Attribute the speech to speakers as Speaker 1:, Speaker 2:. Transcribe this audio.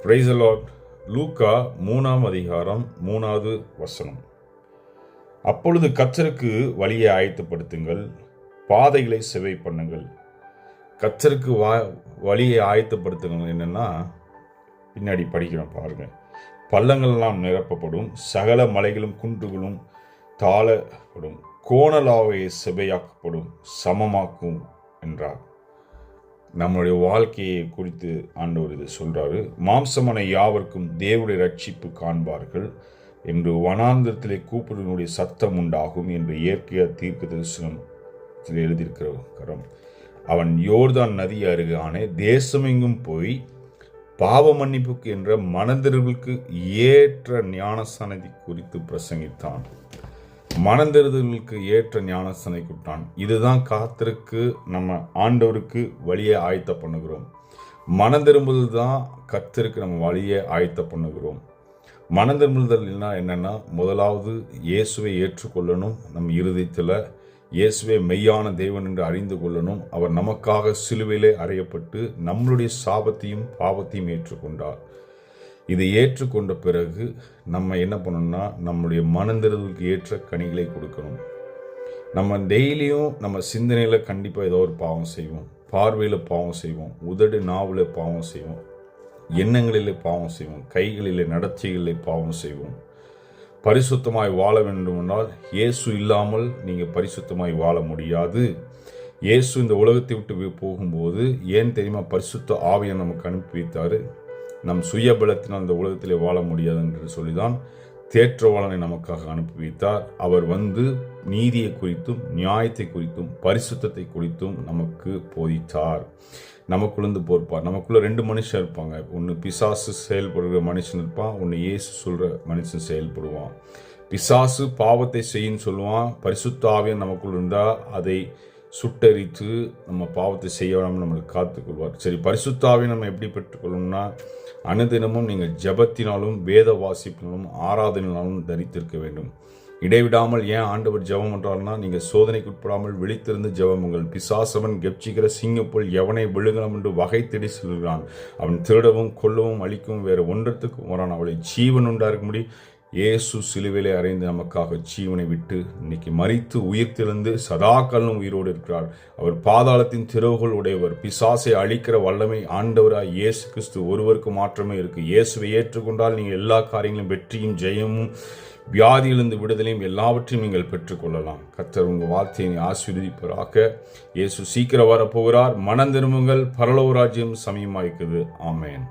Speaker 1: Praise the Lord. லூக்கா 3ஆம் அதிகாரம் 3வது வசனம். அப்பொழுது கர்த்தருக்கு வழியை ஆயத்தப்படுத்துங்கள், பாதைகளை செவை பண்ணுங்கள். கர்த்தருக்கு வழியை ஆயத்தப்படுத்துங்கள் என்னன்னா, பின்னாடி படிக்கிறோம் பாருங்க. பள்ளங்கள்லாம் நிரப்பப்படும், சகல மலைகளும் குன்றுகளும் தாழப்படும், கோணலாவை செவையாக்கப்படும், சமமாக்கும் என்றார். நம்முடைய வாழ்க்கையை குறித்து ஆண்டவர் இது சொல்றாரு. மாம்சமான யாவருக்கும் தேவனுடைய ரட்சிப்பு காண்பார்கள் என்று வனாந்தரத்திலே கூப்பிடுவனுடைய சத்தம் உண்டாகும் என்று இயற்கையா தீர்க்க தரிசனத்தில் எழுதியிருக்கிறோம். அவன் யோர்தான் நதி அருகான தேசமெங்கும் போய் பாவ மன்னிப்புக்கு என்ற மனந்திருவுக்கு ஏற்ற ஞானஸ்தானத்தை குறித்து பிரசங்கித்தான். மனந்திருதலுக்கு ஏற்ற ஞானஸ்தானை கொடுத்தான். இதுதான் கர்த்தருக்கு நம்ம ஆண்டவருக்கு வழியை ஆயத்த பண்ணுகிறோம். மனந்திரும்புதல் தான் கர்த்தருக்கு நம்ம வழியை ஆயத்த பண்ணுகிறோம். மனந்திரும்புதல் என்னன்னா, முதலாவது இயேசுவை ஏற்றுக்கொள்ளணும். நம்ம இருதயத்தில் இயேசுவே மெய்யான தேவன் என்று அறிந்து கொள்ளணும். அவர் நமக்காக சிலுவையிலே அறையப்பட்டு நம்மளுடைய சாபத்தையும் பாவத்தையும் ஏற்றுக்கொண்டார். இதை ஏற்றுக்கொண்ட பிறகு நம்ம என்ன பண்ணணும்னா, நம்முடைய மனந்திருதலுக்கு ஏற்ற கனிகளை கொடுக்கணும். நம்ம டெய்லியும் நம்ம சிந்தனையில் கண்டிப்பாக ஏதோ ஒரு பாவம் செய்வோம், பார்வையில் பாவம் செய்வோம், உதடு நாவில் பாவம் செய்வோம், எண்ணங்களிலே பாவம் செய்வோம், கைகளிலே நடத்தைகளிலே பாவம் செய்வோம். பரிசுத்தமாய் வாழ வேண்டுமென்றால் இயேசு இல்லாமல் நீங்கள் பரிசுத்தமாய் வாழ முடியாது. இயேசு இந்த உலகத்தை விட்டு போகும்போது ஏன் தெரியுமா பரிசுத்த ஆவியை நமக்கு அனுப்பி வைத்தார்? நம் சுய பலத்தினால் அந்த உலகத்திலே வாழ முடியாது என்று சொல்லிதான் தேற்றவாளனை நமக்காக அனுப்பி வைத்தார். அவர் வந்து நீதியை குறித்தும் நியாயத்தை குறித்தும் பரிசுத்தத்தை குறித்தும் நமக்கு போதித்தார். நமக்குள்ளேருந்து பொறுப்பார். நமக்குள்ள 2 மனுஷன் இருப்பாங்க. ஒன்று பிசாசு செயல்படுகிற மனுஷன் இருப்பான், ஒன்று இயேசு சொல்கிற மனுஷன் செயல்படுவான். பிசாசு பாவத்தை செய்யுன்னு சொல்லுவான். பரிசுத்த ஆவியன் நமக்குள்ள இருந்தால் அதை சுட்டரித்து நம்ம பாவத்தை செய்யாமல் நம்மளுக்கு காத்துக்கொள்வார். சரி, பரிசுத்த ஆவியை நம்ம எப்படி பெற்றுக்கொள்ளணும்னா, அனுதினமும் நீங்கள் ஜபத்தினாலும் வேத வாசிப்பினாலும் ஆராதனையினாலும் தரித்திருக்க வேண்டும். இடைவிடாமல். ஏன் ஆண்டவர் ஜெபம் என்றால்னா, நீங்கள் சோதனைக்கு உட்படாமல் விழித்திருந்து ஜெபமுங்கள். பிசாசவன் கெப்சிக்கிற சிங்கப்போல் எவனை விழுங்கலாம் என்று வகை தேடி செல்கிறான். அவன் திருடவும் கொல்லவும் அழிக்கவும் வேறு ஒன்றத்துக்கும் வரான். அவளை ஜீவன் உண்டாஇருக்கும்படி இயேசு சிலுவையிலே அறைந்து நமக்காக ஜீவனை விட்டு இன்னைக்கு மரித்து உயிர்த்தெழுந்து சதாகாலம் உயிரோடு இருக்கிறார். அவர் பாதாளத்தின் திறவுகள் உடையவர். பிசாசை அழிக்கிற வல்லமை ஆண்டவராய் இயேசு கிறிஸ்து ஒருவருக்கு மாற்றமே இருக்கு. இயேசுவை ஏற்றுக்கொண்டால் நீங்கள் எல்லா காரியங்களும் வெற்றியும் ஜெயமும் வியாதியிலிருந்து விடுதலையும் எல்லாவற்றையும் நீங்கள் பெற்றுக்கொள்ளலாம். கர்த்தர் உங்கள் வார்த்தையை ஆசீர்வதிப்பதாக. இயேசு சீக்கிரம் வரப்போகிறார். மனம் திரும்புங்கள், பரலோக ராஜ்யம் சமயமாயிருக்குது. ஆமென்.